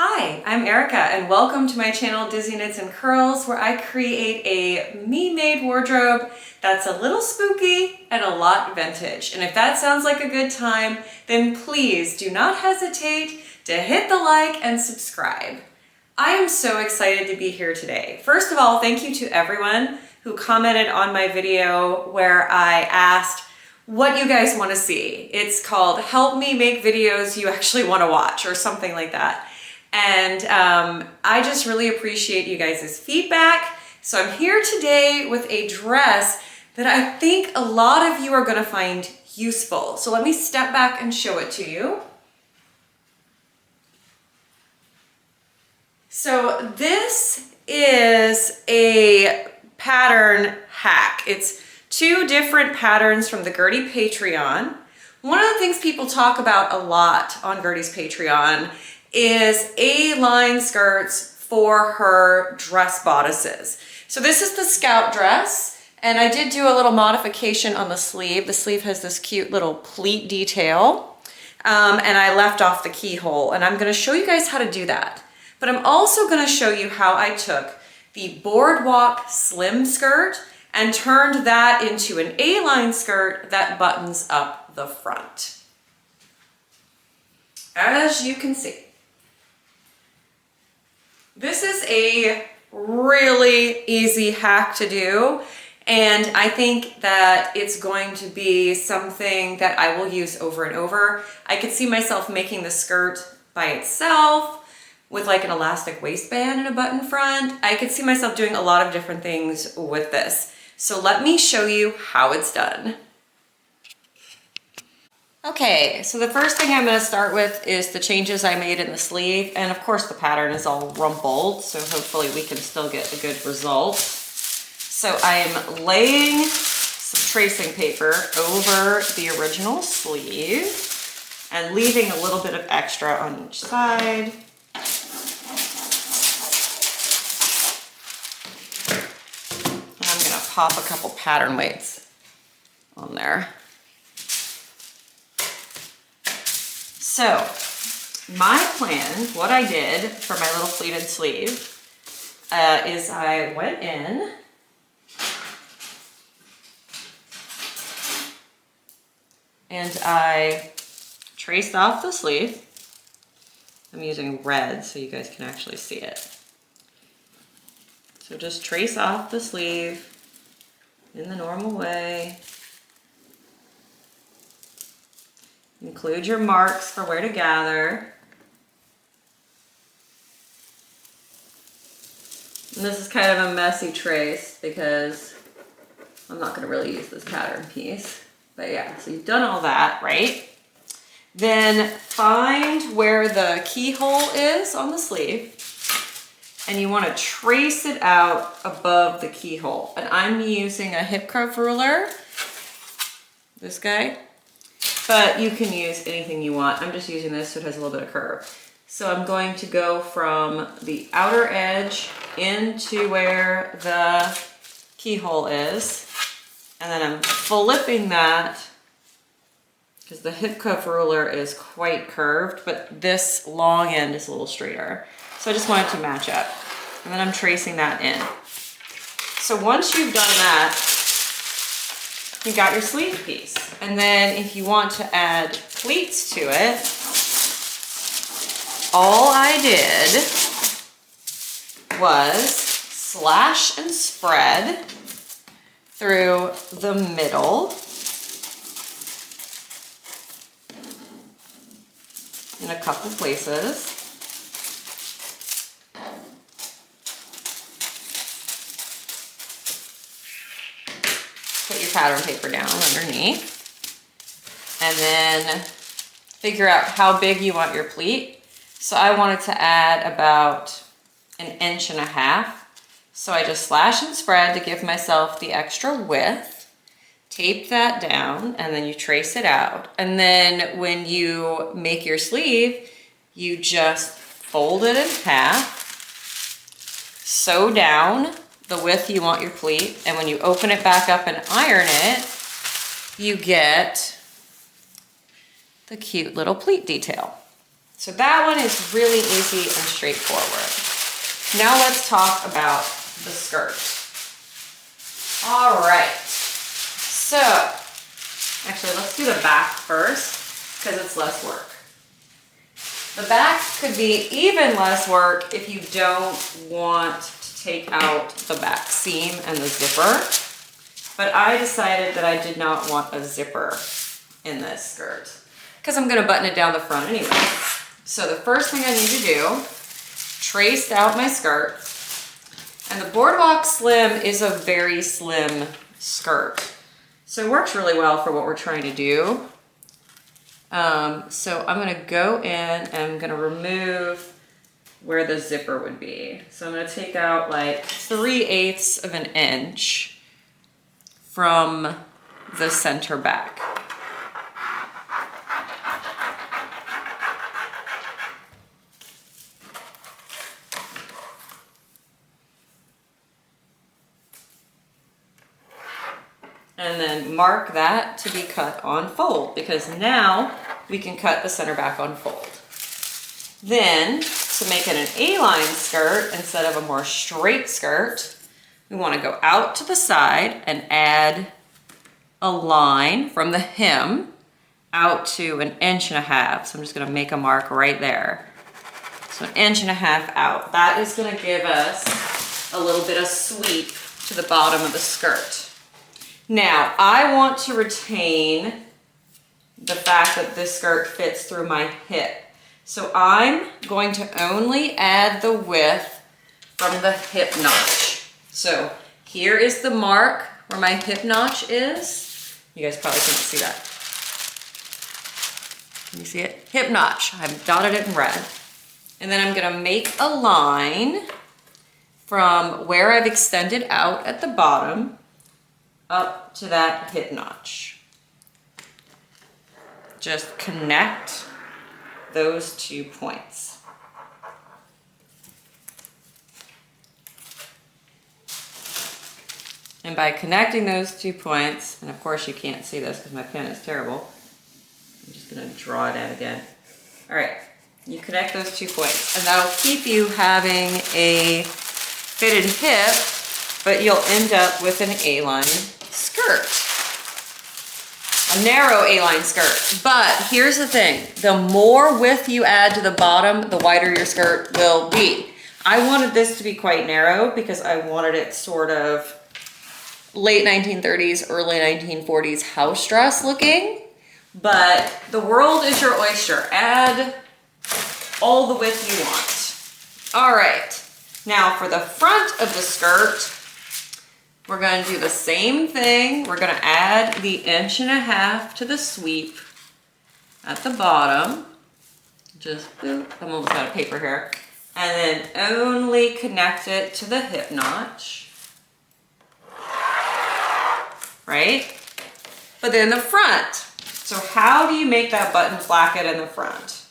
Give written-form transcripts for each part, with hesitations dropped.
Hi, I'm Erica and welcome to my channel Dizzy Knits and Curls, where I create a me-made wardrobe that's a little spooky and a lot vintage. And if that sounds like a good time, then please do not hesitate to hit the like and subscribe. I am so excited to be here today. First of all, thank you to everyone who commented on my video where I asked what you guys want to see. It's called Help Me Make Videos You Actually Want to Watch or something like that. And I just really appreciate you guys' feedback. So I'm here today with a dress that I think a lot of you are going to find useful. So let me step back and show it to you. So this is a pattern hack. It's two different patterns from the Gertie Patreon. One of the things people talk about a lot on Gertie's Patreon is A-line skirts for her dress bodices. So this is the Scout dress, and I did do a little modification on the sleeve. The sleeve has this cute little pleat detail, and I left off the keyhole, and I'm gonna show you guys how to do that. But I'm also gonna show you how I took the Boardwalk slim skirt and turned that into an A-line skirt that buttons up the front. As you can see. This is a really easy hack to do, and I think that it's going to be something that I will use over and over. I could see myself making the skirt by itself with like an elastic waistband and a button front. I could see myself doing a lot of different things with this. So let me show you how it's done. Okay, so the first thing I'm going to start with is the changes I made in the sleeve, and of course the pattern is all rumpled, so hopefully we can still get a good result. So I'm laying some tracing paper over the original sleeve and leaving a little bit of extra on each side. And I'm going to pop a couple pattern weights on there. So my plan, what I did for my little pleated sleeve, is I went in and I traced off the sleeve. I'm using red so you guys can actually see it. So just trace off the sleeve in the normal way. Include your marks for where to gather. And this is kind of a messy trace because I'm not going to really use this pattern piece. But yeah, so you've done all that, right? Then find where the keyhole is on the sleeve. And you want to trace it out above the keyhole. And I'm using a hip curve ruler. This guy. But you can use anything you want. I'm just using this so it has a little bit of curve. So I'm going to go from the outer edge into where the keyhole is. And then I'm flipping that because the hip cuff ruler is quite curved, but this long end is a little straighter. So I just want it to match up. And then I'm tracing that in. So once you've done that, you got your sleeve piece. And then if you want to add pleats to it, all I did was slash and spread through the middle in a couple places. Put your pattern paper down underneath. And then figure out how big you want your pleat. So I wanted to add about 1.5 inches. So I just slash and spread to give myself the extra width. Tape that down and then you trace it out. And then when you make your sleeve, you just fold it in half, sew down the width you want your pleat, and when you open it back up and iron it, you get the cute little pleat detail. So that one is really easy and straightforward. Now let's talk about the skirt. All right, so actually let's do the back first because it's less work. The back could be even less work if you don't want to take out the back seam and the zipper. But I decided that I did not want a zipper in this skirt because I'm gonna button it down the front anyway. So the first thing I need to do, trace out my skirt. And the Boardwalk Slim is a very slim skirt. So it works really well for what we're trying to do. So I'm gonna go in and I'm gonna remove where the zipper would be. So I'm gonna take out like 3/8 of an inch from the center back. And then mark that to be cut on fold because now we can cut the center back on fold. Then to make it an A-line skirt instead of a more straight skirt, we want to go out to the side and add a line from the hem out to 1.5 inches. So I'm just going to make a mark right there. So 1.5 inches out. That is going to give us a little bit of sweep to the bottom of the skirt. Now, I want to retain the fact that this skirt fits through my hip. So I'm going to only add the width from the hip notch. So here is the mark where my hip notch is. You guys probably can't see that. Can you see it? Hip notch. I've dotted it in red. And then I'm gonna make a line from where I've extended out at the bottom up to that hip notch. Just connect those 2 points. And by connecting those 2 points, and of course you can't see this because my pen is terrible, I'm just gonna draw it in again. All right, you connect those 2 points and that'll keep you having a fitted hip, but you'll end up with an A-line skirt. A narrow A-line skirt. But here's the thing, the more width you add to the bottom, the wider your skirt will be. I wanted this to be quite narrow because I wanted it sort of late 1930s, early 1940s house dress looking. But the world is your oyster. Add all the width you want. All right, now for the front of the skirt, we're going to do the same thing. We're going to add the 1.5 inches to the sweep at the bottom. Just, boop, I'm almost out of paper here. And then only connect it to the hip notch. Right? But then the front. So how do you make that button placket in the front?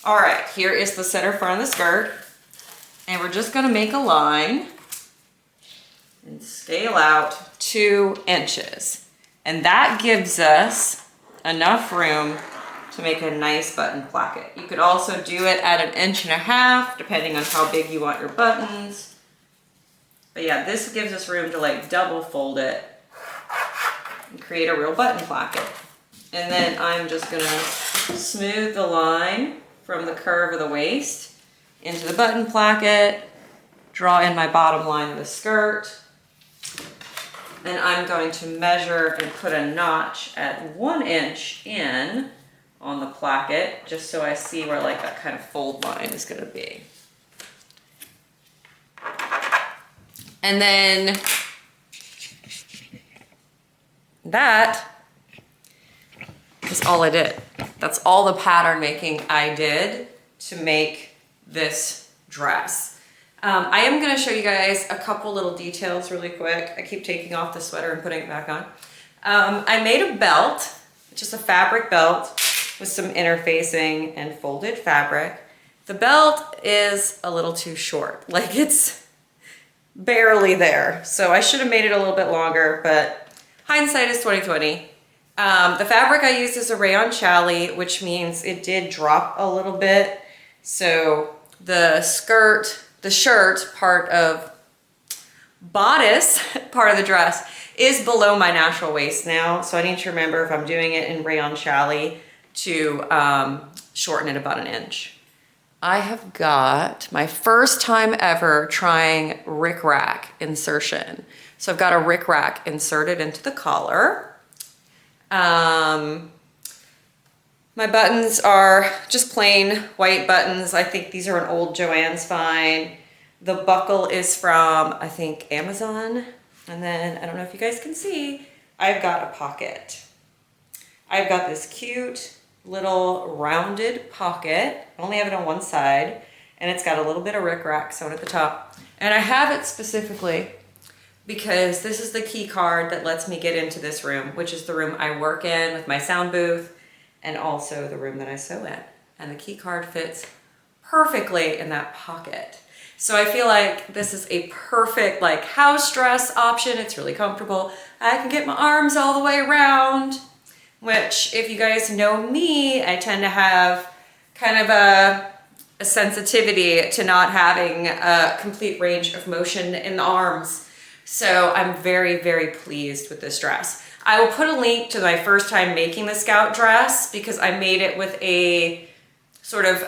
All right, here is the center front of the skirt. And we're just going to make a line and scale out 2 inches. And that gives us enough room to make a nice button placket. You could also do it at 1.5 inches, depending on how big you want your buttons. But yeah, this gives us room to like double fold it and create a real button placket. And then I'm just gonna smooth the line from the curve of the waist into the button placket, draw in my bottom line of the skirt. Then I'm going to measure and put a notch at 1 inch in on the placket, just so I see where like that kind of fold line is gonna be. And then that is all I did. That's all the pattern making I did to make this dress. I am gonna show you guys a couple little details really quick. I keep taking off the sweater and putting it back on. I made a belt, just a fabric belt with some interfacing and folded fabric. The belt is a little too short, like it's barely there. So I should have made it a little bit longer, but hindsight is 20/20. The fabric I used is a rayon challis, which means it did drop a little bit. So the shirt part of bodice part of the dress is below my natural waist now. So I need to remember if I'm doing it in rayon challis to shorten it about 1 inch. I have got my first time ever trying rickrack insertion. So I've got a rickrack inserted into the collar. My buttons are just plain white buttons. I think these are an old Joann's find. The buckle is from, I think, Amazon. And then, I don't know if you guys can see, I've got a pocket. I've got this cute little rounded pocket. I only have it on one side, and it's got a little bit of rickrack sewn at the top. And I have it specifically because this is the key card that lets me get into this room, which is the room I work in with my sound booth, and also the room that I sew in. And the key card fits perfectly in that pocket. So I feel like this is a perfect like house dress option. It's really comfortable. I can get my arms all the way around, which if you guys know me, I tend to have kind of a sensitivity to not having a complete range of motion in the arms. So I'm very, very pleased with this dress. I will put a link to my first time making the Scout dress because I made it with a sort of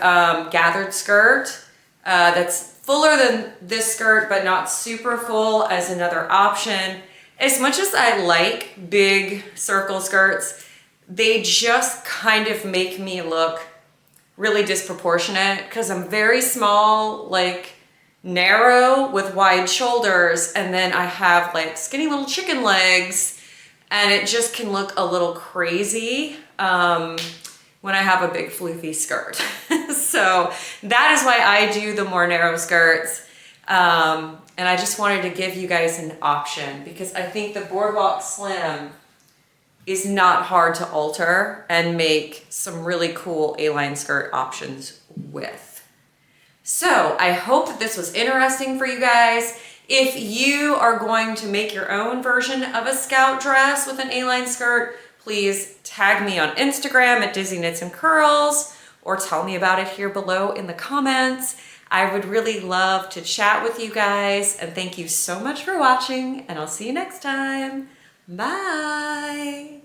gathered skirt that's fuller than this skirt, but not super full as another option. As much as I like big circle skirts, they just kind of make me look really disproportionate because I'm very small, like narrow with wide shoulders, and then I have like skinny little chicken legs, and it just can look a little crazy when I have a big floofy skirt. So that is why I do the more narrow skirts. And I just wanted to give you guys an option because I think the Boardwalk Slim is not hard to alter and make some really cool A-line skirt options with. So I hope that this was interesting for you guys. If you are going to make your own version of a Scout dress with an A-line skirt, please tag me on Instagram at Dizzy Knits and Curls or tell me about it here below in the comments. I would really love to chat with you guys, and thank you so much for watching, and I'll see you next time. Bye.